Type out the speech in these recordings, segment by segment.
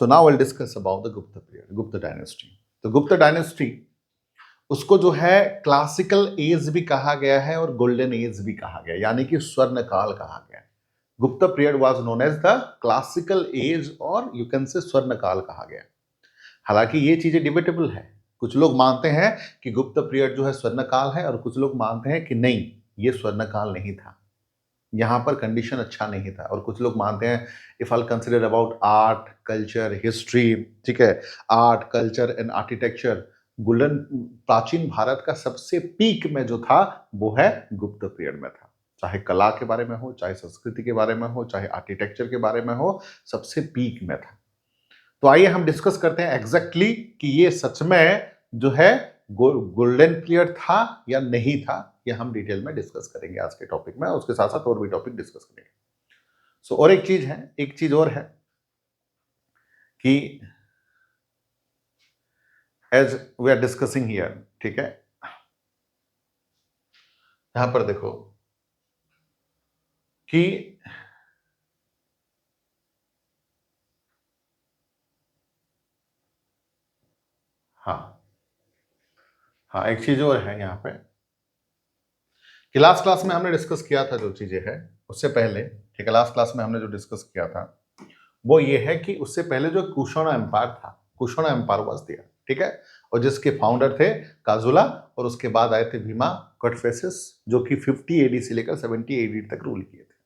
So now we'll discuss about the Gupta period, Gupta dynasty. तो Gupta dynasty उसको जो है क्लासिकल एज भी कहा गया है और गोल्डन एज भी कहा गया, यानी कि स्वर्ण काल कहा गया है। Gupta period was known as the classical age और यू कैन से स्वर्ण काल कहा गया। हालांकि ये चीजें डिबेटेबल है। कुछ लोग मानते हैं कि गुप्ता पीरियड जो है स्वर्ण काल है और कुछ लोग मानते हैं कि नहीं, ये स्वर्ण काल नहीं था, यहाँ पर कंडीशन अच्छा नहीं था। और कुछ लोग मानते हैं if I consider about art culture history, ठीक है, art culture and architecture, golden प्राचीन भारत का सबसे पीक में जो था वो है गुप्त पीरियड में था। चाहे कला के बारे में हो, चाहे संस्कृति के बारे में हो, चाहे आर्किटेक्चर के बारे में हो, सबसे पीक में था। तो आइए हम डिस्कस करते हैं एग्जैक्टली कि ये सच में जो है गोल्डन पीरियड था या नहीं था। ये हम डिटेल में डिस्कस करेंगे आज के टॉपिक में, उसके साथ साथ और भी टॉपिक डिस्कस करेंगे। सो और एक चीज और है कि as we are discussing here, ठीक है, यहां पर देखो कि हाँ एक चीज और है यहाँ पे कि लास्ट क्लास में हमने डिस्कस किया था जो चीजें है उससे पहले, ठीक है, लास्ट क्लास में हमने जो डिस्कस किया था वो ये है कि उससे पहले जो कुषाण एम्पायर था, कुषाण एम्पायर वाज दिया, ठीक है, और जिसके फाउंडर थे काजुला और उसके बाद आए थे भीमा कोटफेसिस जो कि 50 एडी से लेकर 70 एडी तक रूल किए थे।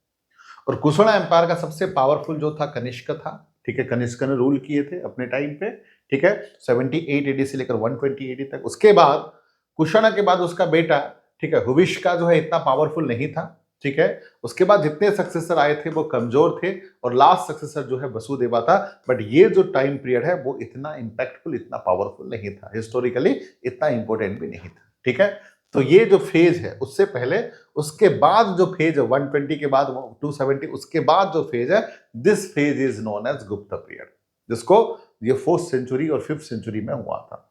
और कुषाण एम्पायर का सबसे पावरफुल जो था कनिष्क था, ठीक है, कनिष्क ने रूल किए थे अपने टाइम पे, ठीक है, 78 एडी से लेकर 120 एडी तक। उसके बाद कुषाण के बाद उसका बेटा, ठीक है, हुविष्का जो है इतना पावरफुल नहीं था, ठीक है, उसके बाद जितने सक्सेसर आए थे वो कमजोर थे और लास्ट सक्सेसर जो है वसुदेवा था। बट ये जो टाइम पीरियड है वो इतना इंपैक्टफुल, इतना पावरफुल नहीं था, हिस्टोरिकली इतना इंपॉर्टेंट भी नहीं था, ठीक है। तो ये जो फेज है उससे पहले, उसके बाद जो फेज है 120 के बाद 270, उसके बाद जो फेज है, this phase is known as Gupta period, जिसको ये 4th सेंचुरी और 5th सेंचुरी में हुआ था।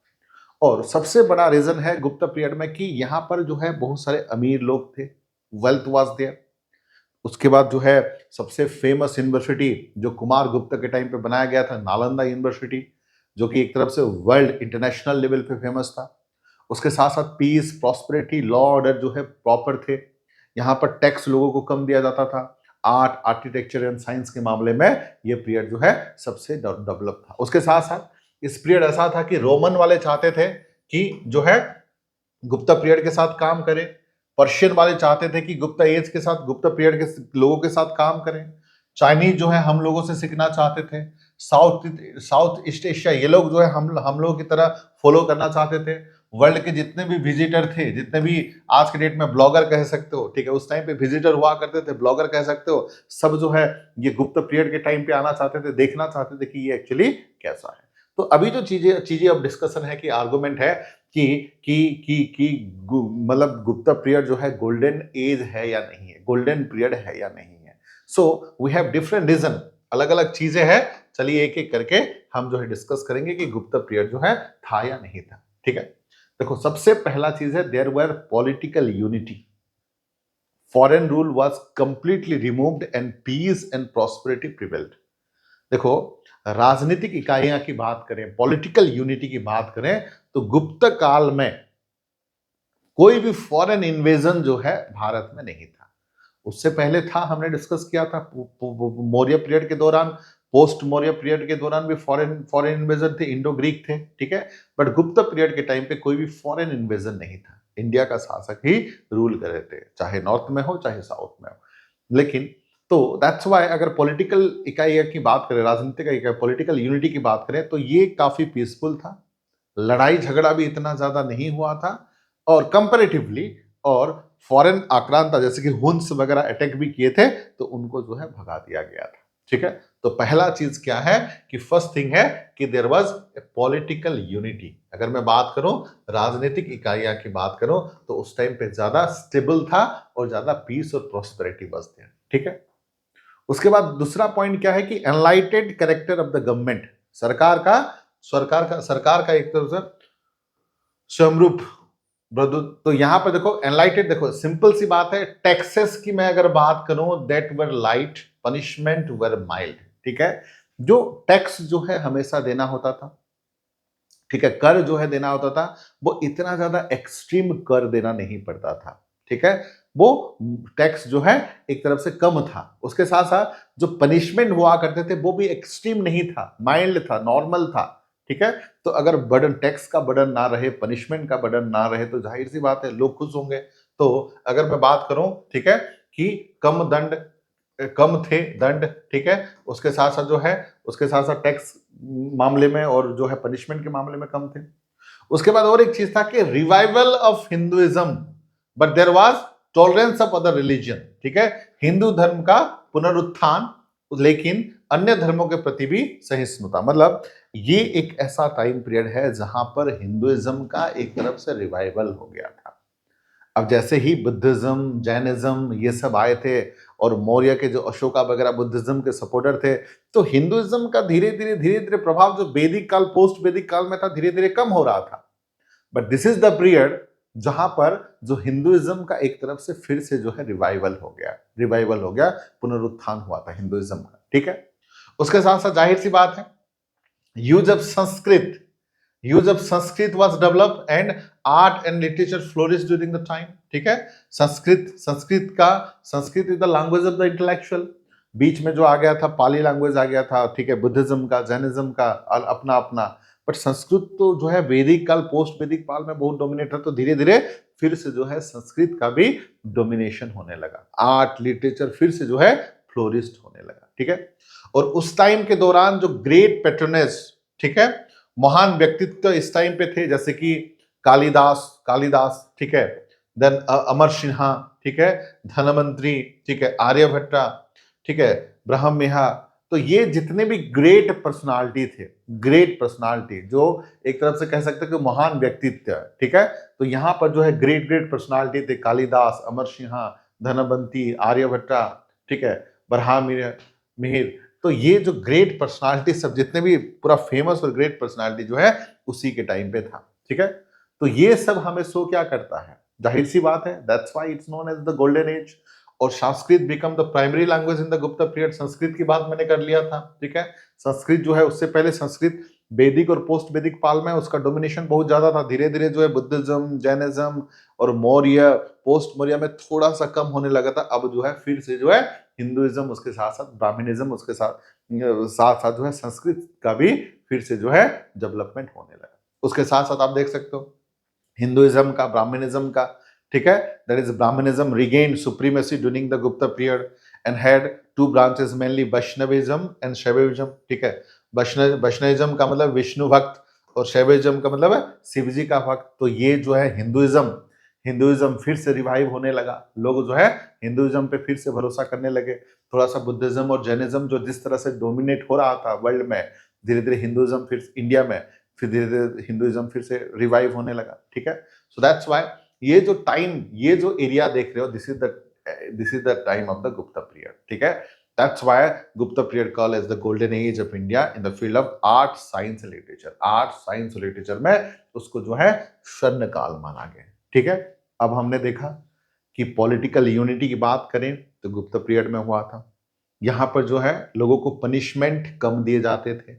और सबसे बड़ा रीजन है गुप्ता पीरियड में कि यहाँ पर जो है बहुत सारे अमीर लोग थे, वेल्थ वाज देयर। उसके बाद जो है सबसे फेमस यूनिवर्सिटी जो कुमार गुप्ता के टाइम पे बनाया गया था, नालंदा यूनिवर्सिटी, जो कि एक तरफ से वर्ल्ड इंटरनेशनल लेवल पे फेमस था। उसके साथ साथ पीस प्रॉस्पेरिटी लॉ ऑर्डर जो है प्रॉपर थे। यहाँ पर टैक्स लोगों को कम दिया जाता था। आर्ट आर्किटेक्चर एंड साइंस के मामले में ये पीरियड जो है सबसे डेवलप था। उसके साथ साथ इस पीरियड ऐसा था कि रोमन वाले चाहते थे कि जो है गुप्ता पीरियड के साथ काम करें, पर्शियन वाले चाहते थे कि गुप्ता एज के साथ, गुप्ता पीरियड के लोगों के साथ काम करें, चाइनीज जो है हम लोगों से सीखना चाहते थे, साउथ ईस्ट एशिया ये लोग जो है हम लोगों की तरह फॉलो करना चाहते थे। वर्ल्ड के जितने भी विजिटर थे, जितने भी आज के डेट में ब्लॉगर कह सकते हो, ठीक है, उस टाइम पे विजिटर हुआ करते थे, ब्लॉगर कह सकते हो, सब जो है ये गुप्ता पीरियड के टाइम पे आना चाहते थे, देखना चाहते थे कि ये एक्चुअली कैसा है। तो अभी जो चीजें अब डिस्कशन है कि आर्गुमेंट है कि मतलब गुप्ता पीरियड जो है गोल्डन एज है या नहीं है, गोल्डन पीरियड है या नहीं है। So we have different region, अलग अलग चीजें हैं। चलिए एक एक करके हम जो है डिस्कस करेंगे कि गुप्ता पीरियड जो है था या नहीं था, ठीक है। देखो सबसे पहला चीज है there were political unity, foreign rule was completely removed and peace and prosperity prevailed. देखो राजनीतिक इकाइयां की बात करें, पॉलिटिकल यूनिटी की बात करें, तो गुप्त काल में कोई भी फॉरेन इन्वेजन जो है भारत में नहीं था। उससे पहले था, हमने डिस्कस किया था मौर्य पीरियड के दौरान, पोस्ट मौर्य पीरियड के दौरान भी फॉरेन इन्वेजन थे, इंडो ग्रीक थे, ठीक है, बट गुप्त पीरियड के टाइम पे कोई भी फॉरेन इन्वेजन नहीं था। इंडिया का शासक ही रूल कर रहे थे, चाहे नॉर्थ में हो चाहे साउथ में हो। लेकिन तो दैट्स वाई अगर पॉलिटिकल इकाई की बात करें, राजनीतिक इकाई पॉलिटिकल यूनिटी की बात करें, तो ये काफी पीसफुल था, लड़ाई झगड़ा भी इतना ज्यादा नहीं हुआ था, और कंपैरेटिवली और फॉरेन आक्रांता जैसे कि हुन्स वगैरह अटैक भी किए थे तो उनको जो है भगा दिया गया था, ठीक है। तो पहला चीज क्या है कि फर्स्ट थिंग है कि there was a political unity. अगर मैं बात करूं राजनीतिक इकाइयां की बात करूं तो उस टाइम पे ज्यादा स्टेबल था और ज्यादा पीस और प्रॉस्पेरिटी बस थे, ठीक है। उसके बाद दूसरा पॉइंट क्या है कि एनलाइटेड कैरेक्टर ऑफ द गवर्नमेंट, सरकार का एक तरह से समरूप। तो यहां पर देखो एनलाइटेड, देखो सिंपल सी बात है, टैक्सेस की मैं अगर बात करूं that were light, punishment were mild, ठीक है। जो टैक्स जो है हमेशा देना होता था, ठीक है, कर जो है देना होता था, वो इतना ज्यादा एक्सट्रीम कर देना नहीं पड़ता था, ठीक है, वो टैक्स जो है एक तरफ से कम था। उसके साथ साथ जो पनिशमेंट हुआ करते थे वो भी एक्सट्रीम नहीं था, माइल्ड था, नॉर्मल था, ठीक है। तो अगर बर्डन, टैक्स का बर्डन ना रहे, पनिशमेंट का बर्डन ना रहे, तो जाहिर सी बात है लोग खुश होंगे। तो अगर मैं बात करूं, ठीक है, कि कम दंड, कम थे दंड, ठीक है, उसके साथ साथ जो है, उसके साथ साथ टैक्स मामले में और जो है पनिशमेंट के मामले में कम थे। उसके बाद और एक चीज था कि revival of Hinduism, but there was tolerance of other religion, ठीक है, हिंदू धर्म का पुनरुत्थान, लेकिन अन्य धर्मों के प्रति भी सहिष्णुता। मतलब ये एक ऐसा टाइम पीरियड है जहां पर हिंदुइज्म का एक तरफ से रिवाइवल हो गया था। अब जैसे ही बुद्धिज्म, जैनिज्म ये सब आए थे और मौर्य के जो अशोका वगैरह बुद्धिज्म के सपोर्टर थे, तो हिंदुइज्म का धीरे धीरे प्रभाव जो वैदिक काल, पोस्ट वैदिक काल में था, धीरे धीरे कम हो रहा था। But this is the period जहां पर जो हिंदुइज्म का एक तरफ से फिर से जो है रिवाइवल हो गया, पुनरुत्थान हुआ था हिंदुइज्म का, ठीक है। उसके साथ साथ जाहिर सी बात है, use of Sanskrit, use of Sanskrit was developed and art and literature flourish during the time, ठीक है। Sanskrit is the language of the intellectual. बीच में जो आ गया था पाली लैंग्वेज आ गया था, ठीक है, बुद्धिज्म का, जैनिज्म का अपना अपना, बट संस्कृत तो जो है वैदिक काल, पोस्ट वैदिक काल में बहुत डोमिनेट है। तो धीरे धीरे फिर से जो है संस्कृत का भी डोमिनेशन होने लगा, आर्ट लिटरेचर फिर से जो है फ्लोरिस्ट होने लगा, ठीक है। और उस टाइम के दौरान जो ग्रेट पेट्रोनेस, ठीक है, महान व्यक्तित्व इस टाइम पे थे, जैसे कि कालिदास, ठीक है, देन अमर सिन्हा, ठीक है, धनवंतरी, ठीक है, आर्यभट्टा, ठीक है, ब्रह्ममेहा। तो ये जितने भी ग्रेट पर्सनालिटी थे, ग्रेट पर्सनालिटी जो एक तरफ से कह सकते हैं कि महान व्यक्तित्व, ठीक है, तो यहां पर जो है ग्रेट ग्रेट पर्सनालिटी थे, कालिदास, अमर सिन्हा, धनवंती, आर्यभट्टा, ठीक है, मिहिर। तो ये जो ग्रेट पर्सनालिटी सब जितने भी पूरा फेमस और ग्रेट पर्सनालिटी जो है उसी के टाइम पे था, ठीक है। तो ये सब हमें शो क्या करता है, जाहिर सी बात है, that's why it's known as the golden age. और Sanskrit become the primary language in the Gupta period. Sanskrit की बात मैंने कर लिया था, ठीक है। संस्कृत जो है, उससे पहले संस्कृत वैदिक और पोस्ट वैदिक काल में उसका डोमिनेशन बहुत ज्यादा था। धीरे धीरे जो है बुद्धिज्म, जैनिज्म और मौर्य, पोस्ट मौर्य में थोड़ा सा कम होने लगा था। अब जो है फिर से जो है हिंदुइज्म, उसके साथ साथ ब्राह्मणिज्म, उसके साथ साथ साथ जो है संस्कृत का भी फिर से जो है डेवलपमेंट होने लगा। उसके साथ साथ आप देख सकते हो हिंदुइज्म का, ब्राह्मणिज्म का, ठीक है, that is Brahmanism regained supremacy during the Gupta period and had two branches mainly Vaishnavism and Shaivism, ठीक है। वैष्णविज्म का मतलब विष्णु भक्त और शैविज्म का मतलब है शिव जी का भक्त। तो ये जो है हिंदुइज्म फिर से रिवाइव होने लगा, लोग जो है हिंदुइज्म पे फिर से भरोसा करने लगे। थोड़ा सा बुद्धिज्म और जैनिज्म जो जिस तरह से डोमिनेट हो रहा था वर्ल्ड में, धीरे धीरे हिंदुइज्म फिर इंडिया में, फिर धीरे धीरे हिंदुइज्म फिर से रिवाइव होने लगा, ठीक है। सो दैट्स व्हाई ये जो टाइम, ये जो एरिया देख रहे हो, this is the time of the Gupta period, ठीक है। That's why Gupta period called as the golden age of India in the field of art, science and literature. Art, science और लिटरेचर में उसको जो है स्वर्ण काल माना गया, ठीक है। अब हमने देखा कि पॉलिटिकल यूनिटी की बात करें तो गुप्ता पीरियड में हुआ था। यहाँ पर जो है लोगों को पनिशमेंट कम दिए जाते थे।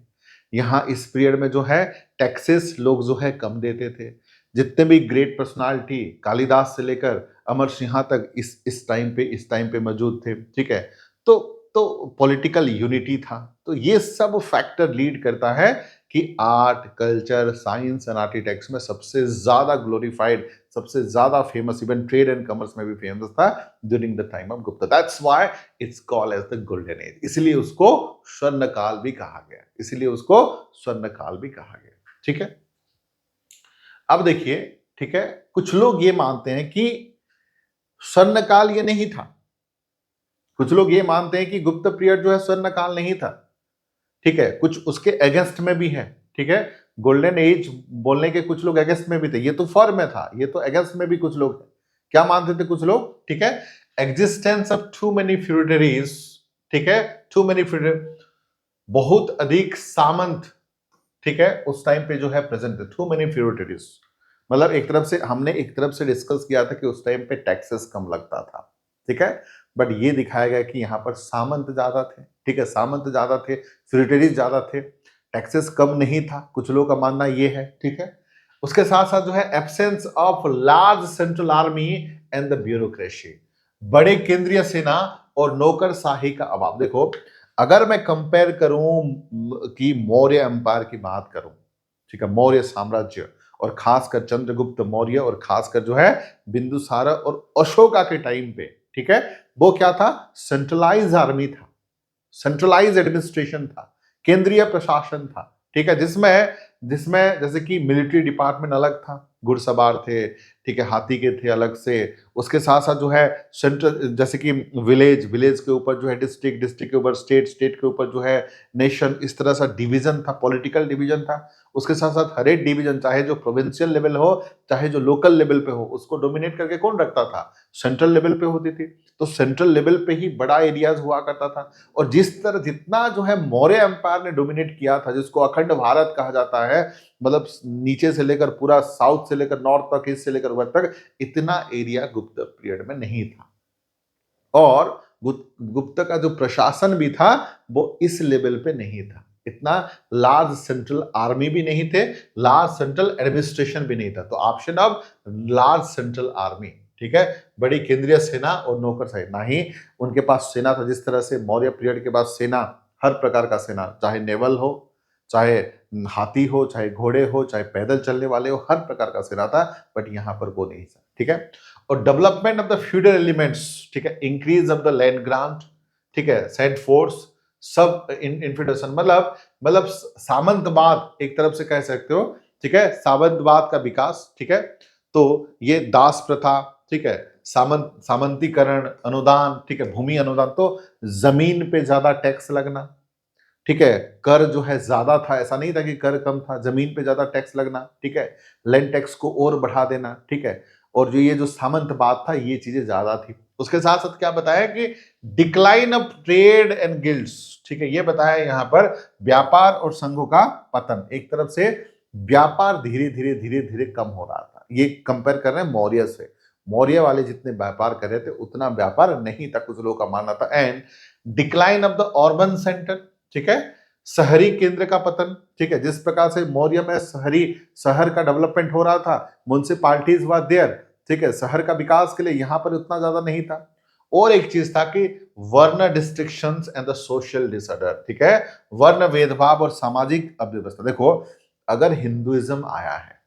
यहाँ इस पीरियड में जो है टैक्सेस लोग जो है कम देते थे। जितने भी ग्रेट पर्सनालिटी कालिदास से लेकर अमर सिन्हा तक इस टाइम पे मौजूद थे, ठीक है। तो पॉलिटिकल यूनिटी था। तो ये सब फैक्टर लीड करता है कि art, culture, science and architects में सबसे ज्यादा ग्लोरीफाइड, सबसे ज्यादा famous, even trade and commerce में भी फेमस था during the time of Gupta. That's why it's called as the golden age. इसलिए उसको स्वर्ण काल भी कहा गया, इसलिए उसको स्वर्ण काल भी कहा गया, ठीक है। अब देखिए, ठीक है, कुछ लोग ये मानते हैं कि स्वर्ण काल ये नहीं था। कुछ लोग ये मानते हैं कि गुप्त पीरियड जो है स्वर्ण काल नहीं था, ठीक है। कुछ उसके अगेंस्ट में भी है, ठीक है। गोल्डन एज बोलने के कुछ लोग अगेंस्ट में भी थे। ये तो फॉर में था, ये तो अगेंस्ट में भी कुछ लोग थे। क्या मानते थे कुछ लोग, ठीक है, एग्जिस्टेंस ऑफ टू मेनी फ्यूडरीज, ठीक है, टू मेनी फ्यूडर, बहुत अधिक सामंत, ठीक है, उस टाइम पे जो है प्रेजेंट थे। टू मेनी फ्यूडरीज मतलब एक तरफ से हमने एक तरफ से डिस्कस किया था कि उस टाइम पे टैक्सेस कम लगता था, ठीक है। बट ये दिखाया गया कि यहाँ पर सामंत ज्यादा थे, ठीक है, सामंत ज्यादा थे, फ्यूडलिटीज ज्यादा थे, टैक्सेस कम नहीं था, कुछ लोगों का मानना ये है, ठीक है। उसके साथ साथ जो है absence of large central army and the bureaucracy, बड़े केंद्रीय सेना और नौकरशाही का अभाव। देखो अगर मैं कंपेयर करूं कि मौर्य एम्पायर की बात करूं, ठीक है, मौर्य साम्राज्य और खासकर चंद्रगुप्त मौर्य और खासकर जो है बिंदुसार और अशोका के टाइम पे, ठीक है, वो क्या था, सेंट्रलाइज आर्मी था, सेंट्रलाइज एडमिनिस्ट्रेशन था, केंद्रीय प्रशासन था, ठीक है, जिसमें जिसमें जैसे कि मिलिट्री डिपार्टमेंट अलग था, घुड़सवार थे, ठीक है, हाथी के थे अलग से, उसके साथ साथ जो है सेंट्रल जैसे कि विलेज, विलेज के ऊपर जो है डिस्ट्रिक्ट, डिस्ट्रिक्ट के ऊपर स्टेट, स्टेट के ऊपर जो है नेशन, इस तरह सा डिवीजन था, पॉलिटिकल डिवीजन था। उसके साथ साथ हर एक डिवीजन, चाहे जो प्रोविंशियल लेवल हो चाहे जो लोकल लेवल पे हो, उसको डोमिनेट करके कौन रखता था, सेंट्रल लेवल पे होती थी। तो सेंट्रल लेवल पे ही बड़ा एरियाज हुआ करता था। और जिस तरह जितना जो है मौर्य एम्पायर ने डोमिनेट किया था, जिसको अखंड भारत कहा जाता है, मतलब नीचे से लेकर पूरा साउथ से लेकर नॉर्थ तक, ईस्ट से लेकर वेस्ट तक, इतना एरिया गुप्त पीरियड में नहीं था। और गुप्त का जो प्रशासन भी था वो इस लेवल पे नहीं था, इतना लार्ज सेंट्रल आर्मी भी नहीं थे, लार्ज सेंट्रल एडमिनिस्ट्रेशन भी नहीं था। तो option of large central army, ठीक है, बड़ी केंद्रीय सेना और नौकरशाही, ना ही उनके पास सेना था जिस तरह से मौर्य पीरियड के बाद सेना, हर प्रकार का सेना, चाहे नेवल हो, चाहे हाथी हो, चाहे घोड़े हो, चाहे पैदल चलने वाले हो, हर प्रकार का सेना था, बट यहां पर वो नहीं था, ठीक है। और development of the feudal elements, ठीक है, increase of the land grant, ठीक है, सेंट फोर्स, सब इन्फिल्ट्रेशन, मतलब सामंतवाद एक तरफ से कह सकते हो, ठीक है, सामंतवाद का विकास, ठीक है। तो ये दास प्रथा, ठीक है, सामंतीकरण, अनुदान, ठीक है, भूमि अनुदान, तो जमीन पे ज्यादा टैक्स लगना, ठीक है, कर जो है ज्यादा था, ऐसा नहीं था कि कर कम था, जमीन पे ज्यादा टैक्स लगना, ठीक है, लैंड टैक्स को और बढ़ा देना, ठीक है। और जो ये जो सामंतवाद था, ये चीजें ज्यादा थी। उसके साथ साथ क्या बताया कि decline of trade and guilds, ठीक है, ये बताया यहाँ पर व्यापार और संघों का पतन। एक तरफ से व्यापार धीरे धीरे धीरे धीरे कम हो रहा था, ये कंपेयर कर रहे हैं मौर्य से, मौर्य वाले जितने व्यापार कर रहे थे उतना व्यापार नहीं था, कुछ लोगों का मानना था। And decline of the urban centre, ठीक है, शहरी केंद्र का पतन, ठीक है, जिस प्रकार से मौर्य में शहर का डेवलपमेंट हो रहा था, म्युनिसिपालिटीज वर देयर, ठीक है, शहर का विकास के लिए, यहां पर उतना ज्यादा नहीं था। और एक चीज था कि वर्ण डिस्ट्रिक्शंस एंड द सोशल डिसऑर्डर, ठीक है, वर्ण भेदभाव और सामाजिक अव्यवस्था। देखो अगर हिंदुइज्म आया है,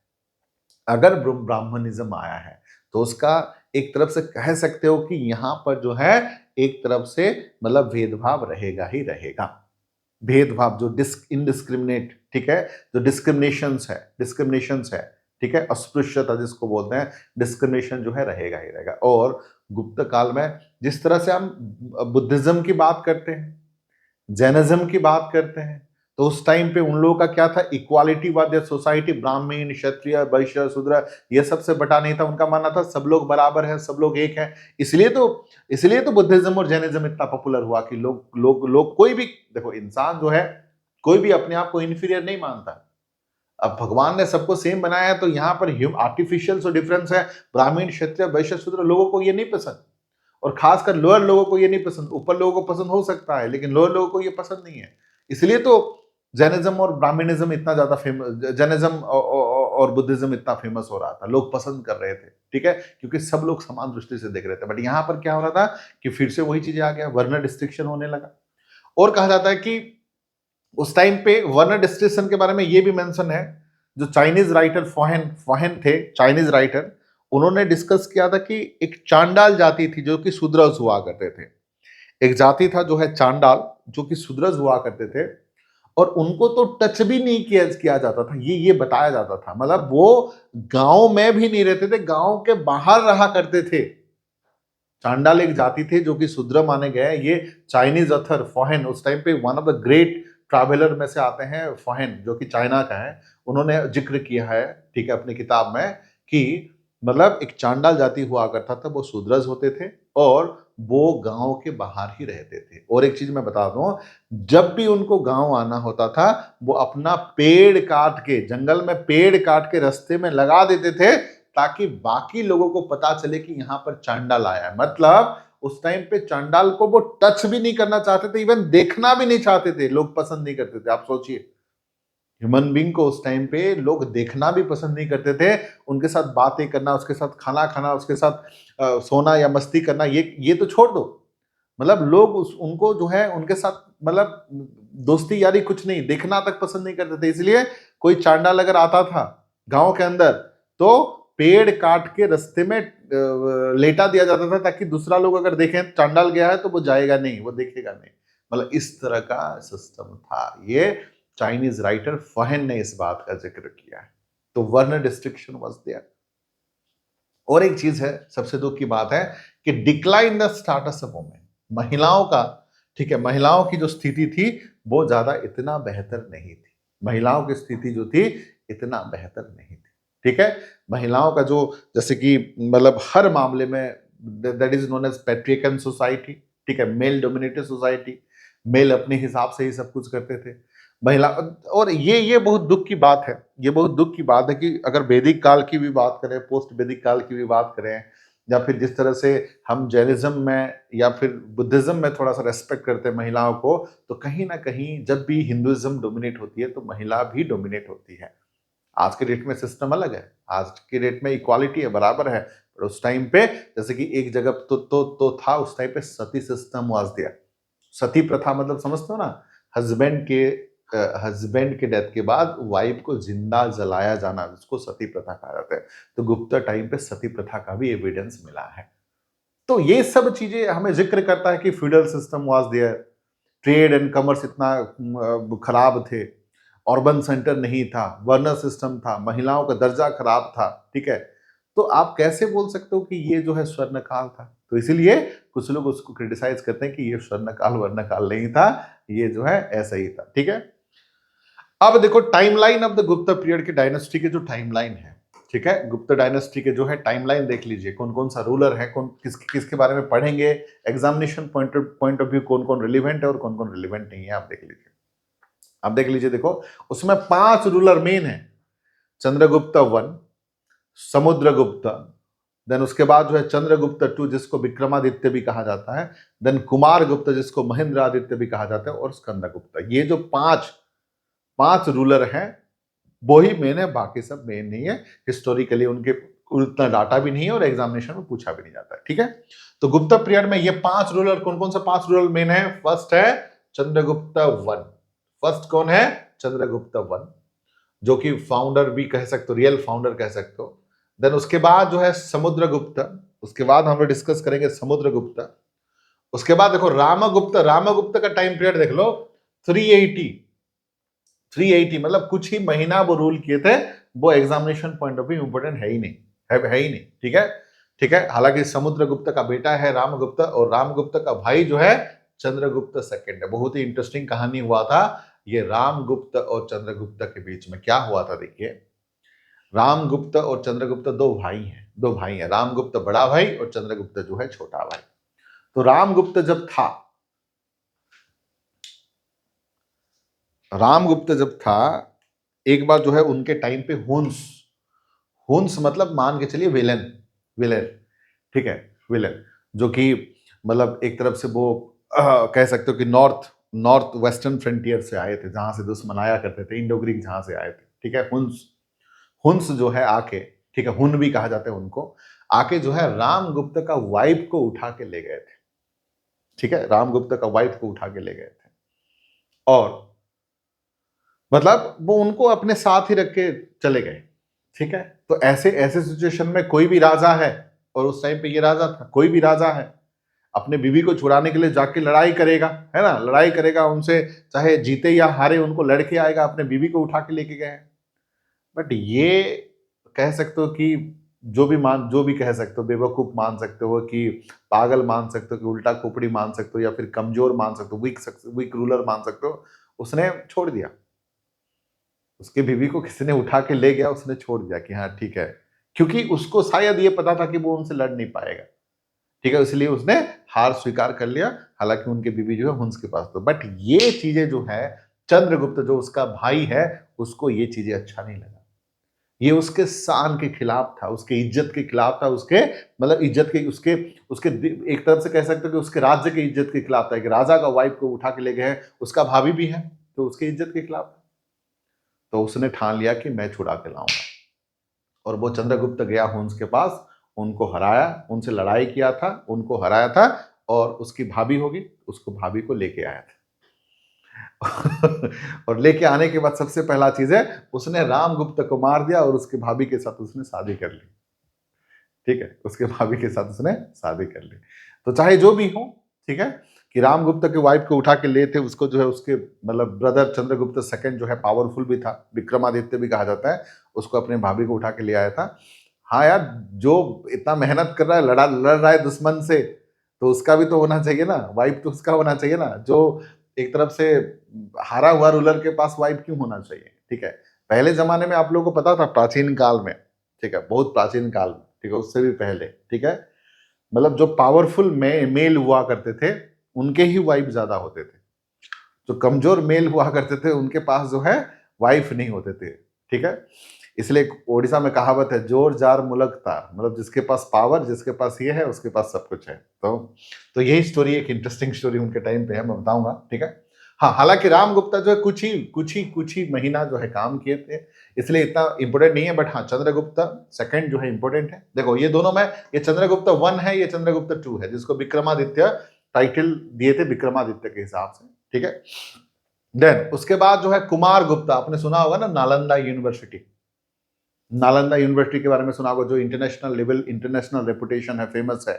अगर ब्राह्मणिज्म आया है, तो उसका एक तरफ से कह सकते हो कि यहां पर जो है एक तरफ से मतलब भेदभाव रहेगा ही रहेगा, भेदभाव जो इनडिस्क्रिमिनेट, ठीक है, जो डिस्क्रिमिनेशंस है, ठीक है, अस्पृश्यता जिसको बोलते हैं, डिस्क्रिमिनेशन जो है रहेगा ही रहेगा। और गुप्त काल में जिस तरह से हम बुद्धिज्म की बात करते हैं, जैनिज्म की बात करते हैं, तो उस टाइम पे उन लोगों का क्या था, इक्वालिटी वाद सोसाइटी, ब्राह्मण, क्षत्रिय, वैश्य, शूद्र, ये सबसे बटा नहीं था। उनका मानना था सब लोग बराबर हैं, सब लोग एक हैं। इसलिए तो बुद्धिज्म और जैनिज्म इतना पॉपुलर हुआ कि लोग कोई भी, देखो इंसान जो है कोई भी अपने आप को इंफीरियर नहीं मानता। अब भगवान ने सबको सेम बनाया है, तो यहाँ पर आर्टिफिशियल सो डिफरेंस है, ब्राह्मण, क्षत्रिय, वैश्य, शूद्र, लोगों को ये नहीं पसंद, और खासकर लोअर लोगों को ये नहीं पसंद। ऊपर लोगों को पसंद हो सकता है, लेकिन लोअर लोगों को ये पसंद नहीं है। इसलिए तो जैनिज्म और ब्राह्मणिज्म इतना ज्यादा फेमस, जैनिज्म और बुद्धिज्म इतना फेमस हो रहा था, लोग पसंद कर रहे थे, ठीक है, क्योंकि सब लोग समान दृष्टि से देख रहे थे। बट यहाँ पर क्या हो रहा था कि फिर से वही चीजें आ गया, वर्ण डिस्ट्रिक्शन होने लगा। और कहा जाता है कि उस टाइम पे वर्ण डिस्ट्रिक्शन के बारे में ये भी मेंशन है, जो चाइनीज राइटर फाहेन थे, चाइनीज राइटर, उन्होंने डिस्कस किया था कि एक चांडाल जाति थी जो कि शूद्रज हुआ करते थे। एक जाति था जो है चांडाल, जो कि शूद्रज हुआ करते थे, और उनको तो टच भी नहीं किया जाता था, ये बताया जाता था। मतलब वो गांव में भी नहीं रहते थे, गांव के बाहर रहा करते थे। चांडाल एक जाति थे जो कि शूद्र माने गए। ये चाइनीज अथर फाहेन, उस टाइम पे one of the great traveller में से आते हैं, फाहेन जो कि चाइना का है, उन्होंने जिक्र किया है, ठीक है, अपनी किताब में, कि मतलब एक चांडाल जाति हुआ करता था, वो शूद्रज होते थे और वो गांव के बाहर ही रहते थे। और एक चीज मैं बता दूं, जब भी उनको गांव आना होता था, वो अपना पेड़ काट के, जंगल में पेड़ काट के रास्ते में लगा देते थे, ताकि बाकी लोगों को पता चले कि यहाँ पर चांडाल आया है। मतलब उस टाइम पे चांडाल को वो टच भी नहीं करना चाहते थे, इवन देखना भी नहीं चाहते थे, लोग पसंद नहीं करते थे। आप सोचिए, ह्यूमन बींग को उस टाइम पे लोग देखना भी पसंद नहीं करते थे, उनके साथ बातें करना, उसके साथ खाना खाना, उसके साथ सोना या मस्ती करना, ये तो छोड़ दो। मतलब लोग उनको जो है उनके साथ मतलब दोस्ती यारी कुछ नहीं, देखना तक पसंद नहीं करते थे। इसलिए कोई चांडाल अगर आता था गांव के अंदर तो पेड़ काट के रास्ते में लेटा दिया जाता था, ताकि दूसरा लोग अगर देखें चांडाल गया है तो वो जाएगा नहीं, वो देखेगा नहीं। मतलब इस तरह का सिस्टम था। ये चाइनीज राइटर फहन ने इस बात का जिक्र किया है। तो वर्ण डिस्ट्रिक्शन वाज देयर। और एक चीज है, सबसे दुख की बात है कि decline the status of women, महिलाओं का, ठीक है, महिलाओं की जो स्थिति थी वो ज्यादा इतना बेहतर नहीं थी। महिलाओं की स्थिति जो थी इतना बेहतर नहीं थी। ठीक है, महिलाओं का जो, जैसे कि मतलब हर मामले में that is known as patriarchal society. ठीक है, मेल डोमिनेटेड सोसाइटी, मेल अपने हिसाब से ही सब कुछ करते थे महिला। और ये बहुत दुख की बात है, ये बहुत दुख की बात है कि अगर वैदिक काल की भी बात करें, पोस्ट वैदिक काल की भी बात करें, या फिर जिस तरह से हम जैनिज्म में या फिर बुद्धिज्म में थोड़ा सा रेस्पेक्ट करते हैं महिलाओं को, तो कहीं ना कहीं जब भी हिंदुइज्म डोमिनेट होती है तो महिला भी डोमिनेट होती है। आज के डेट में सिस्टम अलग है, आज के डेट में इक्वालिटी है, बराबर है। पर उस टाइम पे जैसे कि एक जगह तो था, उस टाइम पे सती सिस्टम वाज दिया। सती प्रथा मतलब समझते हो ना, हस्बैंड के डेथ के बाद वाइफ को जिंदा जलाया जाना, जिसको सती प्रथा कहा जाता है। तो गुप्त टाइम पे सती प्रथा का भी एविडेंस मिला है। तो ये सब चीजें हमें जिक्र करता है कि feudal system was there, trade and commerce इतना खराब थे, अर्बन सेंटर नहीं था, वर्नर सिस्टम था, महिलाओं का दर्जा खराब था। ठीक है, तो आप कैसे बोल सकते हो कि ये जो है स्वर्ण काल था? तो इसीलिए कुछ लोग उसको क्रिटिसाइज करते हैं कि ये स्वर्ण काल वर्ण काल नहीं था, ये जो है ऐसा ही था। ठीक है, अब देखो timeline of the Gupta period की डायनेस्टी के जो टाइमलाइन है, ठीक है, गुप्ता डायनेस्टी के जो है टाइमलाइन देख लीजिए, कौन कौन सा रूलर है, कौन किसके बारे में पढ़ेंगे, एग्जामिनेशन पॉइंट ऑफ व्यू कौन कौन रिलीवेंट है और कौन कौन रिलीवेंट नहीं है, आप देख लीजिए। आप देख लीजिए, देखो उसमें 5 रूलर मेन है। चंद्रगुप्त 1, समुद्रगुप्त, देन उसके बाद जो है चंद्रगुप्त 2 जिसको विक्रमादित्य भी कहा जाता है, देन कुमार गुप्त जिसको महेंद्र आदित्य भी कहा जाता है, और स्कंदगुप्त। ये जो पांच रूलर हैं वो ही मेन है, बाकी सब मेन नहीं है। हिस्टोरिकली उनके उतना डाटा भी नहीं है और एग्जामिनेशन में पूछा भी नहीं जाता है। ठीक है, तो गुप्त पीरियड में ये 5 रूलर, कौन कौन सा 5 रूलर मेन है? फर्स्ट है चंद्रगुप्त 1। फर्स्ट कौन है? चंद्रगुप्त 1, जो कि फाउंडर भी कह सकते हो, रियल फाउंडर कह सकते हो। देन उसके बाद जो है समुद्रगुप्त, उसके बाद हम लोग डिस्कस करेंगे समुद्रगुप्त। उसके बाद देखो रामगुप्त। रामगुप्त का टाइम पीरियड देख लो, 380 मतलब कुछ ही महीना वो रूल किए थे। वो examination point of view important है ही नहीं, है ही नहीं। ठीक है, ठीक है, हालांकि समुद्रगुप्त का बेटा है रामगुप्त, और रामगुप्त का भाई जो है चंद्रगुप्त सेकंड है। बहुत ही इंटरेस्टिंग कहानी हुआ था ये रामगुप्त और चंद्रगुप्त के बीच में। क्या हुआ था देखिए, रामगुप्त और चंद्रगुप्त दो भाई हैं, रामगुप्त बड़ा भाई और चंद्रगुप्त जो है छोटा भाई। तो रामगुप्त जब था, एक बार जो है उनके टाइम पे हुंस मतलब मान के चलिए विलेन। ठीक है, विलेन, जो कि मतलब एक तरफ से वो कह सकते हो कि नॉर्थ वेस्टर्न फ्रंटियर से आए थे, जहां से दुश्मन आया करते थे, इंडो ग्रीक जहां से आए थे। ठीक है, हुंस जो है आके, ठीक है, हुन भी कहा जाता है उनको, आके जो है रामगुप्त का वाइफ को उठा के ले गए थे। ठीक है, रामगुप्त का वाइफ को उठा के ले गए थे, और मतलब वो उनको अपने साथ ही रख के चले गए। ठीक है, तो ऐसे ऐसे सिचुएशन में कोई भी राजा है, और उस टाइम पे ये राजा था, कोई भी राजा है अपने बीवी को छुड़ाने के लिए जाके लड़ाई करेगा, है ना, लड़ाई करेगा उनसे, चाहे जीते या हारे उनको लड़के आएगा, अपने बीवी को उठा के लेके गए। बट ये कह सकते हो कि जो भी कह सकते हो, बेवकूफ मान सकते हो, कि पागल मान सकते हो, कि उल्टा खोपड़ी मान सकते हो, या फिर कमजोर मान सकते हो, वीक रूलर मान सकते हो, उसने छोड़ दिया। उसके बीवी को किसी ने उठा के ले गया, उसने छोड़ दिया कि हाँ ठीक है, क्योंकि उसको शायद ये पता था कि वो उनसे लड़ नहीं पाएगा। ठीक है, इसलिए उसने हार स्वीकार कर लिया। हालांकि उनके बीवी जो है हुंस के पास, तो बट ये चीजें जो है, चंद्रगुप्त जो उसका भाई है, उसको ये चीजें अच्छा नहीं लगा। ये उसके शान के खिलाफ था, उसके इज्जत के खिलाफ था, उसके मतलब इज्जत के उसके उसके एक तरफ से कह सकते हो कि उसके राज्य की इज्जत के खिलाफ था कि राजा का वाइफ को उठा के ले गए, उसका भाभी भी है तो उसकी इज्जत के खिलाफ था। तो उसने ठान लिया कि मैं छुड़ा के लाऊंगा, और वो चंद्रगुप्त गया हुंस के पास, उनको हराया, उनसे लड़ाई किया था, उनको हराया था, और उसकी भाभी होगी, उसको भाभी को लेके आया था। और लेके आने के बाद सबसे पहला चीज है उसने रामगुप्त को मार दिया और उसकी भाभी के साथ उसने शादी कर ली। ठीक है, उसके भाभी के साथ उसने शादी कर ली। तो चाहे जो भी हो, ठीक है, कि रामगुप्त के वाइफ को उठा के ले थे, उसको जो है उसके मतलब ब्रदर चंद्रगुप्त सेकंड जो है पावरफुल भी था, विक्रमादित्य भी कहा जाता है, उसको अपने भाभी को उठा के ले आया था। हाँ यार, जो इतना मेहनत कर रहा है, लड़ रहा है दुश्मन से, तो उसका भी तो होना चाहिए ना, वाइफ तो उसका होना चाहिए ना। जो एक तरफ से हारा हुआ रूलर के पास वाइफ क्यों होना चाहिए? ठीक है, पहले जमाने में आप लोगों को पता था, प्राचीन काल में, ठीक है, बहुत प्राचीन काल में, ठीक है, उससे भी पहले, ठीक है, मतलब जो पावरफुल मेल हुआ करते थे उनके ही वाइफ ज्यादा होते थे। जो कमजोर मेल हुआ करते थे उनके पास जो है वाइफ नहीं होते थे। ठीक है, इसलिए ओडिशा में कहावत है, जोर जार मुलक तार, मतलब जिसके पास पावर, जिसके पास ये है, उसके पास सब कुछ है। तो यही स्टोरी, एक इंटरेस्टिंग स्टोरी उनके टाइम पे है, मैं बताऊंगा। ठीक है, हाँ, हालांकि रामगुप्ता जो है कुछ ही महीना जो है काम किए थे, इसलिए इतना इंपोर्टेंट नहीं है। बट हाँ, चंद्रगुप्ता सेकंड जो है इंपोर्टेंट है। देखो ये दोनों में, ये चंद्रगुप्ता 1 है, ये चंद्रगुप्ता 2 है, जिसको विक्रमादित्य टाइटल दिए थे विक्रमादित्य के हिसाब से। ठीक है, देन उसके बाद जो है कुमार गुप्ता, आपने सुना होगा ना, नालंदा यूनिवर्सिटी, नालंदा यूनिवर्सिटी के बारे में सुना होगा, जो इंटरनेशनल लेवल, इंटरनेशनल रेपुटेशन है, फेमस है।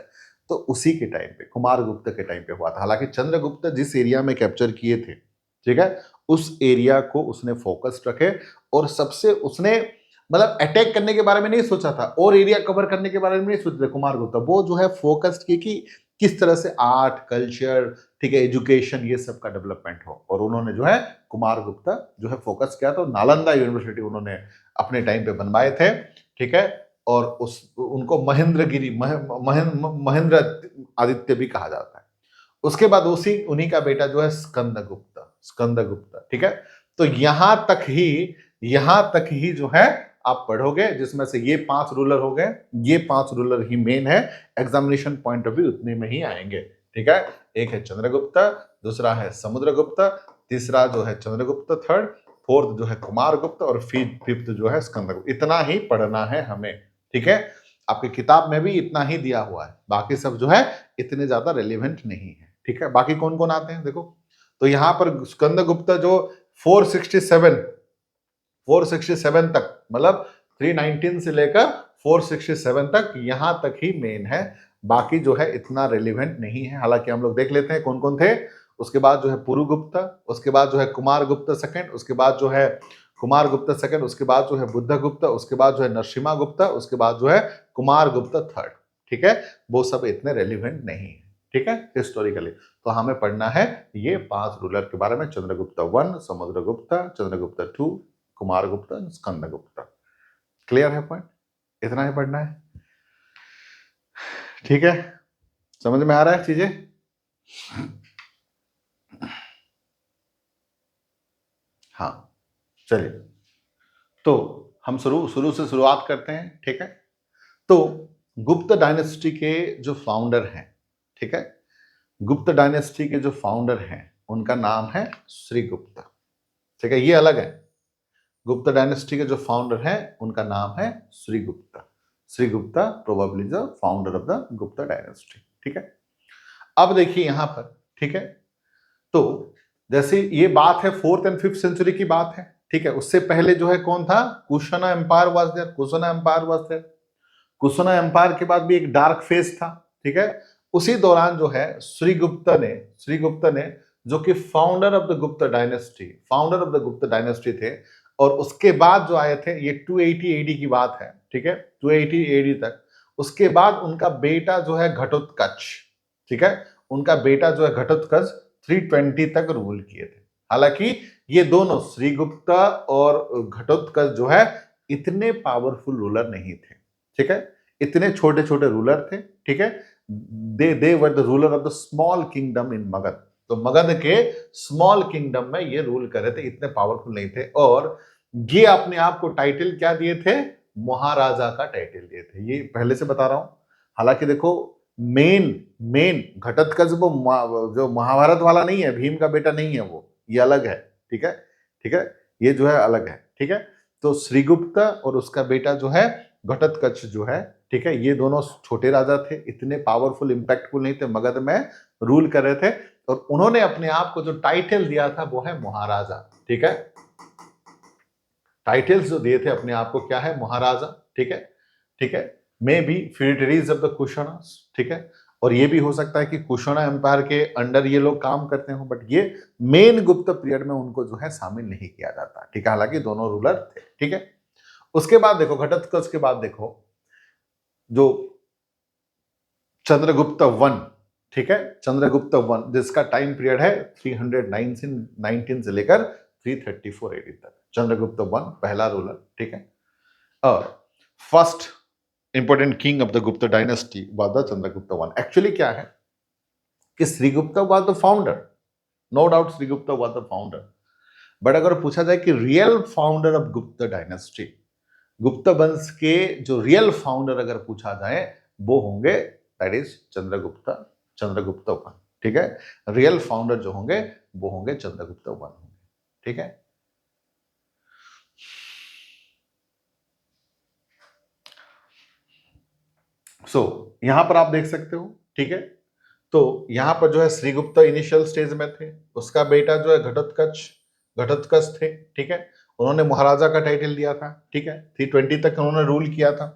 तो उसी के टाइम पे, कुमार गुप्ता के टाइम पे हुआ था। हालांकि चंद्रगुप्त जिस एरिया में कैप्चर किए थे, ठीक है, उस एरिया को उसने फोकस रखे, और सबसे उसने मतलब अटैक करने के बारे में नहीं सोचा था, और एरिया कवर करने के बारे में नहीं सोचा था कुमार गुप्ता। वो जो है फोकस्ड किए कि किस तरह से आर्ट, कल्चर, ठीक है, एजुकेशन, ये सब का डेवलपमेंट हो। और उन्होंने जो है कुमार गुप्ता जो है फोकस किया, तो नालंदा यूनिवर्सिटी उन्होंने अपने टाइम पे बनवाए थे। ठीक है, और उस उनको महेंद्रगिरी महेंद्र आदित्य भी कहा जाता है। उसके बाद उसी उन्हीं का बेटा जो है स्कंदगुप्त। ठीक है, तो यहां तक ही जो है आप पढ़ोगे, जिसमें से ये 5 रूलर हो गए, ये 5 रूलर ही मेन है, एग्जामिनेशन पॉइंट ऑफ व्यू उतने में ही आएंगे। ठीक है, एक है चंद्रगुप्त, दूसरा है समुद्रगुप्त, तीसरा जो है चंद्रगुप्त थर्ड, फोर्थ जो है कुमार गुप्त, और फिफ्थ जो है स्कंदगुप्त। इतना ही पढ़ना है हमें। ठीक है, आपकी किताब में भी इतना ही दिया हुआ है, बाकी सब जो है इतने ज्यादा रेलिवेंट नहीं है। ठीक है, बाकी कौन कौन आते हैं देखो, तो यहां पर स्कंदगुप्त जो 467 तक, मतलब 319 से लेकर 467 तक, यहां तक ही मेन है, बाकी जो है इतना रेलिवेंट नहीं है। हालांकि हम लोग देख लेते हैं कौन कौन थे। उसके बाद जो है पुरुगुप्त, उसके बाद जो है कुमार गुप्त सेकंड, उसके बाद जो है कुमार गुप्त सेकंड, उसके बाद जो है बुद्धगुप्त, उसके बाद जो है नरसिम्हा गुप्ता, उसके बाद जो है कुमार गुप्त थर्ड। ठीक है, वो सब इतने रेलिवेंट नहीं है। ठीक है, हिस्टोरिकली तो हमें पढ़ना है ये 5 रूलर के बारे में, चंद्रगुप्त 1, समुद्रगुप्त, चंद्रगुप्त 2, कुमार गुप्ता, स्कंदगुप्ता। क्लियर है पॉइंट? इतना ही पढ़ना है। ठीक है, समझ में आ रहा है चीजें? हाँ, चलिए, तो हम शुरू से शुरुआत करते हैं। ठीक है, तो गुप्त डायनेस्टी के जो फाउंडर हैं, ठीक है, गुप्त डायनेस्टी के जो फाउंडर हैं उनका नाम है श्रीगुप्त। ठीक है, ये अलग है। गुप्ता डायनेस्टी के जो फाउंडर हैं उनका नाम है Shrigupta. Shrigupta probably the founder of the Gupta dynasty. ठीक है, अब देखिए यहां पर, ठीक है, तो जैसे ये बात है 4th एंड 5th सेंचुरी की बात है। ठीक है, उससे पहले जो है कौन था? Kushana empire was there, Kushana empire was there. Kushana empire के बाद भी एक डार्क फेज था। ठीक है, उसी दौरान जो है श्रीगुप्ता ने जो कि founder of the Gupta dynasty थे, और उसके बाद जो आए थे, ये 280 एडी की बात है। ठीक है, 280 एडी तक। उसके बाद उनका बेटा जो है घटोत्कच, ठीक है, उनका बेटा जो है घटोत्कच 320 तक रूल किए थे। हालांकि ये दोनों श्रीगुप्ता और घटोत्कच जो है इतने पावरफुल रूलर नहीं थे। ठीक है, इतने छोटे छोटे रूलर थे। ठीक है, they were the ruler of the small kingdom in Magadh. तो मगध के स्मॉल किंगडम में ये रूल कर रहे थे, इतने पावरफुल नहीं थे। और ये अपने आप को टाइटल क्या दिए थे, महाराजा का टाइटल दिए थे, ये पहले से बता रहा हूं। हालांकि देखो मेन मेन घटोत्कच जो महाभारत वाला नहीं है, भीम का बेटा नहीं है वो, ये अलग है, ठीक है, ठीक है, ये जो है अलग है, ठीक है। तो श्रीगुप्त और उसका बेटा जो है घटोत्कच जो है, ठीक है, ये दोनों छोटे राजा थे, इतने पावरफुल इंपैक्टफुल नहीं थे, मगध में रूल कर रहे थे, और उन्होंने अपने आप को जो टाइटल दिया था वो है महाराजा, ठीक है। टाइटल्स जो दिए थे अपने आप को क्या है, महाराजा, ठीक है, ठीक है। May be फ्यूटरीज of the Kushanas, ठीक है, और ये भी हो सकता है कि कुशाना एम्पायर के अंडर ये लोग काम करते हो, बट ये मेन गुप्त पीरियड में उनको जो है शामिल नहीं किया जाता, ठीक है, हालांकि दोनों रूलर थे, ठीक है। उसके बाद देखो घटोत्कच के बाद देखो जो चंद्रगुप्त वन, ठीक है, चंद्रगुप्त वन जिसका टाइम पीरियड है 319 से लेकर 334 एडी तक, चंद्रगुप्त वन पहला रूलर, ठीक है। और first important king of the Gupta dynasty was the Chandragupta one. Actually क्या है कि Shrigupta was the founder, no doubt Shrigupta was the founder, but अगर पूछा जाए कि real founder of Gupta dynasty, Gupta वंश के जो रियल फाउंडर अगर पूछा जाए वो होंगे दैट इज चंद्रगुप्त वन, ठीक है। रियल फाउंडर जो होंगे वो होंगे चंद्रगुप्त वन होंगे, ठीक है। यहां पर आप देख सकते हो, ठीक है। तो यहां पर जो है श्रीगुप्त इनिशियल स्टेज में थे, उसका बेटा जो है घटोत्कच थे, ठीक है, उन्होंने महाराजा का टाइटल दिया था, ठीक है, 320 तक उन्होंने रूल किया था।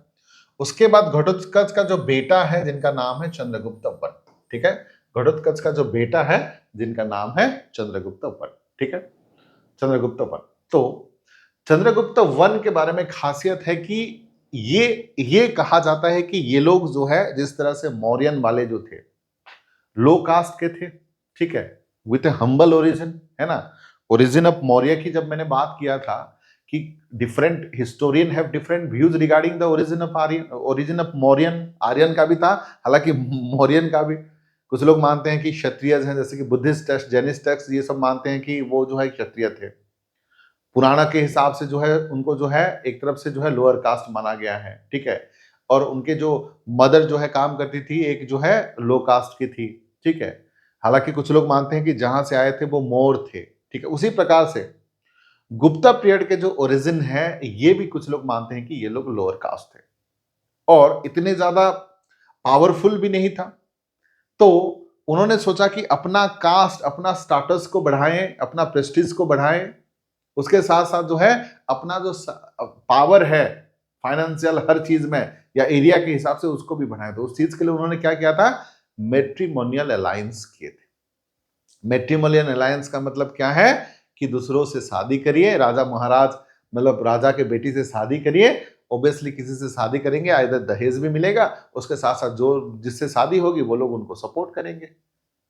उसके बाद घटोत्कच का जो बेटा है जिनका नाम है चंद्रगुप्त वन, ठीक है, घटोत्कच का जो बेटा है जिनका नाम है चंद्रगुप्त वन, ठीक है, चंद्रगुप्त वन। तो चंद्रगुप्त वन के बारे में खासियत है कि ये कहा जाता है कि ये लोग जो है जिस तरह से मौर्यन वाले जो थे लो कास्ट के थे, ठीक है, विथ ए हम्बल ओरिजिन, है ना। ओरिजिन ऑफ मौर्य की जब मैंने बात किया था कि different historian have different views regarding the origin of Aryan, origin of Mauryan, Aryan का भी था, हालांकि मौर्यन का भी कुछ लोग मानते हैं कि क्षत्रिय हैं, जैसे कि बुद्धिस्ट टेक्स्ट, जैनिस्ट टेक्स्ट, ये सब मानते हैं कि वो जो है क्षत्रिय थे। पुराना के हिसाब से जो है उनको जो है एक तरफ से जो है लोअर कास्ट माना गया है, ठीक है, और उनके जो मदर जो है काम करती थी एक जो है लो कास्ट की थी, ठीक है। हालांकि कुछ लोग मानते हैं कि जहां से आए थे वो मोर थे, ठीक है। उसी प्रकार से गुप्ता पीरियड के जो ओरिजिन है ये भी कुछ लोग मानते हैं कि ये लोग लोअर कास्ट थे और इतने ज्यादा पावरफुल भी नहीं था, तो उन्होंने सोचा कि अपना कास्ट, अपना स्टाटस को बढ़ाएं, अपना प्रेस्टीज को बढ़ाएं, उसके साथ साथ जो है अपना जो पावर है फाइनेंशियल हर चीज में या एरिया के हिसाब से उसको भी बढ़ाए। तो उस चीज के लिए उन्होंने क्या किया था, मैट्रिमोनियल अलायंस किए थे। मैट्रिमोनियल अलायंस का मतलब क्या है कि दूसरों से शादी करिए, राजा महाराज मतलब राजा के बेटी से शादी करिए, ऑब्वियसली किसी से शादी करेंगे आइदर दहेज भी मिलेगा, उसके साथ साथ जो जिससे शादी होगी वो लोग उनको सपोर्ट करेंगे,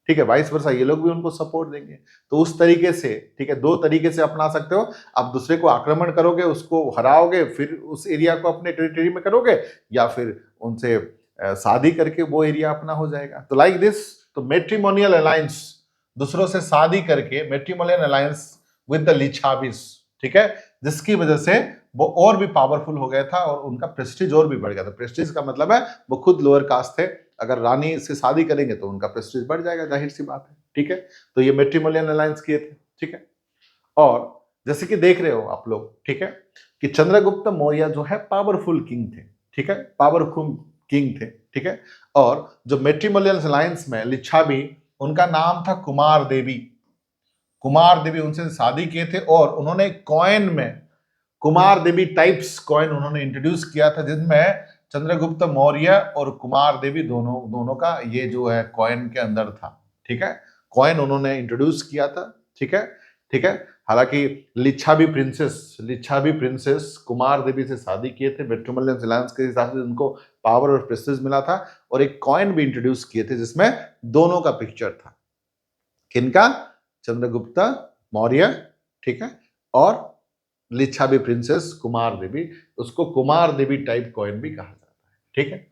ठीक है, वाइस वर्सा ये लोग भी उनको सपोर्ट देंगे। तो उस तरीके से, ठीक है, दो तरीके से अपना सकते हो, आप दूसरे को आक्रमण करोगे, उसको हराओगे, फिर उस एरिया को अपने टेरिटरी में करोगे, या फिर उनसे शादी करके वो एरिया अपना हो जाएगा। तो लाइक दिस, तो मैट्रिमोनियल अलायंस, दूसरों से शादी करके, मैट्रिमोनियल अलायंस विद द लिच्छावीस, ठीक है, जिसकी वजह से वो और भी पावरफुल हो गया था और उनका प्रेस्टीज और भी बढ़ गया था। प्रेस्टीज का मतलब है वो खुद लोअर कास्ट थे, अगर रानी से शादी करेंगे तो उनका प्रेस्टीज बढ़ जाएगा, जाहिर सी बात है, ठीक है। तो ये मैट्रिमोनियल अलायंस किए थे, ठीक है। और जैसे कि देख रहे हो आप लोग, ठीक है, कि चंद्रगुप्त मौर्य जो है पावरफुल किंग थे, ठीक है, पावरफुल किंग थे, ठीक है। और जो मैट्रिमोनियल अलायंस में लिच्छावी, उनका नाम था कुमार देवी, कुमार देवी उनसे शादी किए थे और उन्होंने कॉइन में कुमार देवी टाइप्स कॉइन उन्होंने इंट्रोड्यूस किया था, जिसमें चंद्रगुप्त मौर्य और कुमार देवी दोनों दोनों का ये जो है कॉइन के अंदर था, ठीक है, कॉइन उन्होंने इंट्रोड्यूस किया था, ठीक है, ठीक है। हालांकि लिच्छावी प्रिंसेस कुमार देवी से शादी किए थे, मैट्रिमोनियल अलायंस के हिसाब से उनको पावर और प्रेस्टीज मिला था, और एक कॉइन भी इंट्रोड्यूस किए थे जिसमें दोनों का पिक्चर था, किनका, चंद्रगुप्त मौर्य, ठीक है, और लिच्छावी प्रिंसेस कुमार देवी, उसको कुमार देवी टाइप कॉइन भी कहा जाता है, ठीक है।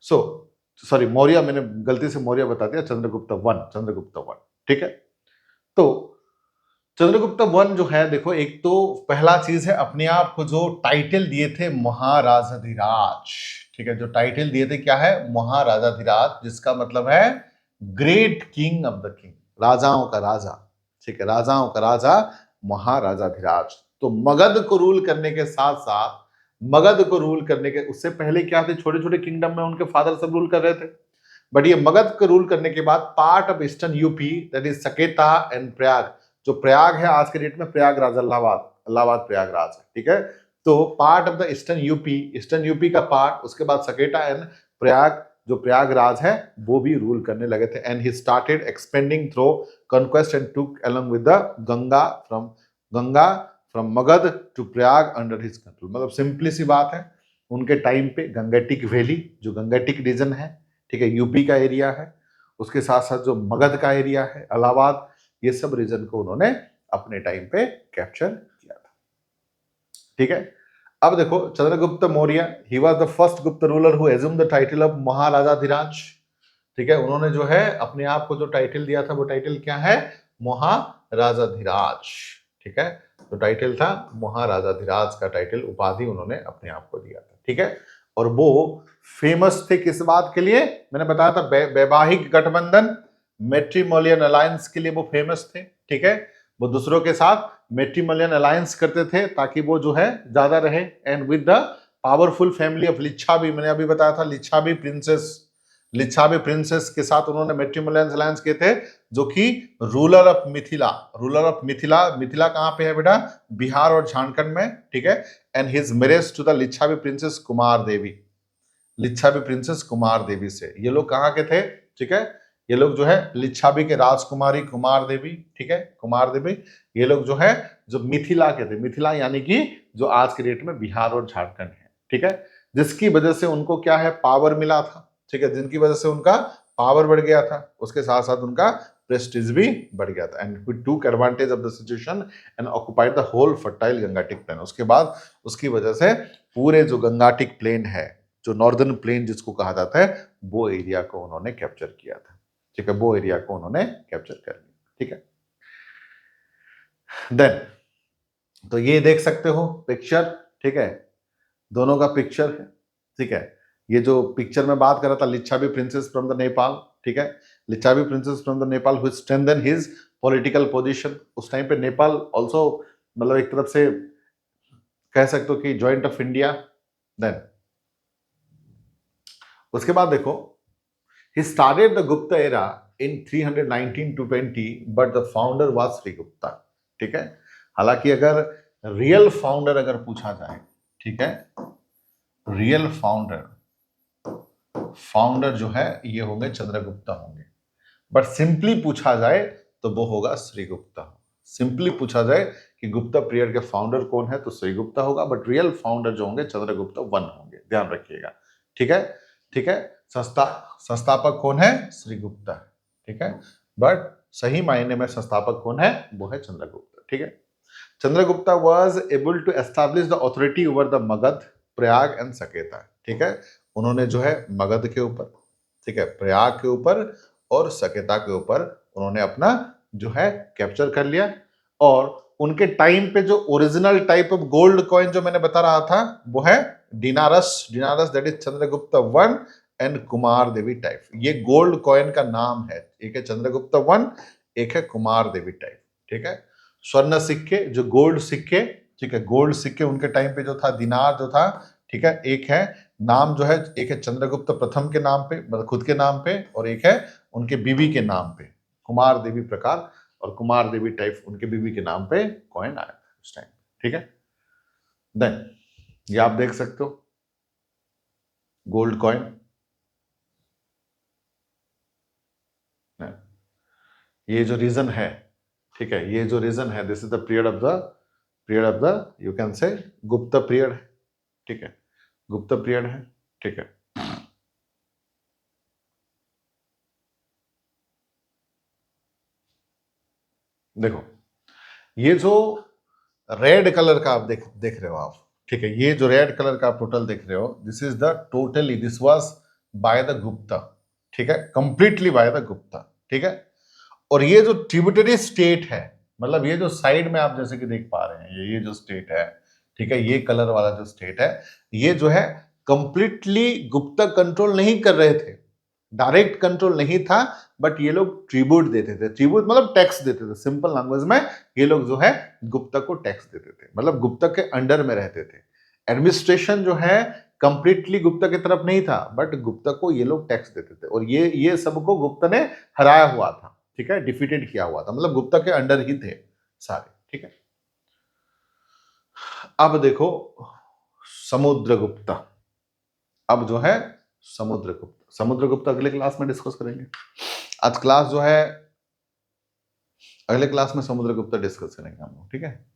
सो सॉरी मौर्य, मैंने गलती से मौर्य बता दिया, चंद्रगुप्त वन, ठीक है। तो चंद्रगुप्त वन जो है, देखो एक तो पहला चीज है अपने आप को जो टाइटल दिए थे महाराजाधिराज, ठीक है, जो टाइटल दिए थे क्या है, महाराजाधिराज, जिसका मतलब है great king of the king, राजाओं का राजा, ठीक है, राजाओं का राजा, महाराजाधिराज। तो मगध को रूल करने के साथ साथ, मगध को रूल करने के उससे पहले क्या थे, छोटे छोटे किंगडम में उनके फादर सब रूल कर रहे थे, बट ये मगध को रूल करने के बाद part of eastern UP, that is सकेता एंड प्रयाग, जो प्रयाग है आज के डेट में प्रयागराज, इलाहाबाद, इलाहाबाद प्रयागराज है, ठीक है। तो part of the eastern UP का पार्ट, उसके बाद सकेता एंड प्रयाग, जो प्रयागराज है वो भी रूल करने लगे थे। And he started expanding through conquest and took along with the Ganga from Magadha to Prayag under his control. मतलब सिंपली सी बात है, उनके टाइम पे गंगेटिक वैली, जो गंगेटिक रीजन है, ठीक है, यूपी का एरिया है, उसके साथ साथ जो मगध का एरिया है, इलाहाबाद, ये सब रीजन को उन्होंने अपने टाइम पे कैप्चर किया था, ठीक है। अब देखो Chandragupta Maurya, he was the first Gupta ruler who assumed the title of Maharajadhiraja, ठीक है। उन्होंने जो है अपने आप को जो टाइटल दिया था वो टाइटल क्या है, महाराजाधिराज, ठीक है। तो टाइटल था महाराजाधिराज का टाइटल, उपाधि उन्होंने अपने आप को दिया था, ठीक है। और वो फेमस थे किस बात के लिए, मैंने बताया था वैवाहिक गठबंधन, मैट्रिमोनियल अलायंस के लिए वो फेमस थे, ठीक है। वो दूसरों के साथ मैट्रिमोनियल अलायंस करते थे ताकि वो जो है ज्यादा रहे, and with the powerful family of Licchavi, मैंने अभी बताया था लिच्छावी प्रिंसेस के साथ उन्होंने मैट्रिमोनियल अलायंस किए थे, जो कि रूलर ऑफ मिथिला कहां पे है बेटा, बिहार और झारखंड में, ठीक है। And his marriage to the Licchavi princess Kumar Devi से, ये लोग कहाँ के थे, ठीक है, ये लोग जो है लिच्छावी के राजकुमारी कुमार देवी, ठीक है, कुमार देवी, ये लोग जो है जो मिथिला के थे, मिथिला यानी कि जो आज के डेट में बिहार और झारखंड है, ठीक है, जिसकी वजह से उनको क्या है, पावर मिला था, ठीक है, जिनकी वजह से उनका पावर बढ़ गया था, उसके साथ साथ उनका प्रेस्टीज भी बढ़ गया था। And we took advantage of the situation and occupied the whole fertile Gangetic plain. उसके बाद उसकी वजह से पूरे जो गंगाटिक प्लेन है, जो नॉर्दर्न प्लेन जिसको कहा जाता है, वो एरिया को उन्होंने कैप्चर किया था, ठीक है, वो एरिया को उन्होंने कैप्चर कर लिया, ठीक है। देन तो ये देख सकते हो पिक्चर, ठीक है, दोनों का पिक्चर है, ठीक है। ये जो पिक्चर में बात कर रहा था, Licchavi princess from the Nepal, ठीक है, Licchavi princess from the Nepal who strengthen his political position. उस टाइम पे नेपाल ऑल्सो, मतलब एक तरफ से कह सकते हो कि जॉइंट ऑफ इंडिया। देन उसके बाद देखो, he started the Gupta era in 319 to 20, but the founder was श्रीगुप्ता, ठीक है। हालांकि अगर रियल फाउंडर अगर पूछा जाए, ठीक है, रियल फाउंडर जो है ये होंगे चंद्रगुप्ता होंगे, बट सिंपली पूछा जाए तो वो होगा श्रीगुप्ता। सिंपली पूछा जाए कि गुप्ता पीरियड के फाउंडर कौन है तो श्रीगुप्ता होगा, बट रियल फाउंडर जो होंगे चंद्रगुप्ता वन होंगे, ध्यान रखिएगा, ठीक है, ठीक है। संस्थापक कौन है, श्रीगुप्ता, ठीक है, बट सही मायने में संस्थापक कौन है, वो है चंद्रगुप्ता, ठीक है। Chandragupta was able to establish the authority over the Magadha, Prayag and Saketa, ठीक है। उन्होंने जो है मगध के ऊपर, ठीक है, प्रयाग के ऊपर और सकेता के ऊपर उन्होंने अपना जो है कैप्चर कर लिया। और उनके टाइम पे जो original type of gold coin जो मैंने बता रहा था वो है dinaras, that is Chandragupta one and Kumar Devi type. ये गोल्ड कॉइन का नाम है, एक है चंद्रगुप्ता वन, एक है कुमार देवी टाइप, ठीक है। स्वर्ण सिक्के, जो गोल्ड सिक्के, ठीक है, गोल्ड सिक्के उनके टाइम पे जो था, दिनार जो था, ठीक है, एक है नाम जो है, एक है चंद्रगुप्त प्रथम के नाम पे, मतलब खुद के नाम पे, और एक है उनके बीवी के नाम पे, कुमार देवी प्रकार और कुमार देवी टाइप उनके बीवी के नाम पे कॉइन आया था उस टाइम, ठीक है। देन ये आप देख सकते हो गोल्ड कॉइन, ये जो रीजन है, ठीक है, ये जो रीजन है, this is the period of the you can से गुप्ता पीरियड है, ठीक है, गुप्ता पीरियड है, ठीक है। देखो ये जो रेड कलर का आप देख रहे हो आप, ठीक है, ये जो रेड कलर का आप टोटल देख रहे हो, this is the totally, this was by the Gupta, ठीक है, कंप्लीटली बाय द गुप्ता, ठीक है। और ये जो ट्रिब्यूटरी स्टेट है, मतलब ये जो साइड में आप जैसे कि देख पा रहे हैं, ये जो स्टेट है, ठीक है, ये कलर वाला जो स्टेट है, ये जो है कंप्लीटली गुप्ता कंट्रोल नहीं कर रहे थे, डायरेक्ट कंट्रोल नहीं था, बट ये लोग ट्रिब्यूट देते थे। ट्रिब्यूट मतलब टैक्स देते थे, सिंपल लैंग्वेज में ये लोग जो है गुप्ता को टैक्स देते थे, मतलब गुप्ता के अंडर में रहते थे। एडमिनिस्ट्रेशन जो है कंप्लीटली गुप्ता की तरफ नहीं था, बट गुप्ता को ये लोग टैक्स देते थे, और ये सबको गुप्ता ने हराया हुआ था, ठीक है, डिफीटेड किया हुआ था, मतलब गुप्ता के अंडर ही थे सारे, ठीक है। अब देखो समुद्रगुप्ता, अब जो है समुद्रगुप्त, समुद्रगुप्त अगले क्लास में डिस्कस करेंगे। आज क्लास जो है, अगले क्लास में समुद्रगुप्त डिस्कस करेंगे हम लोग, ठीक है।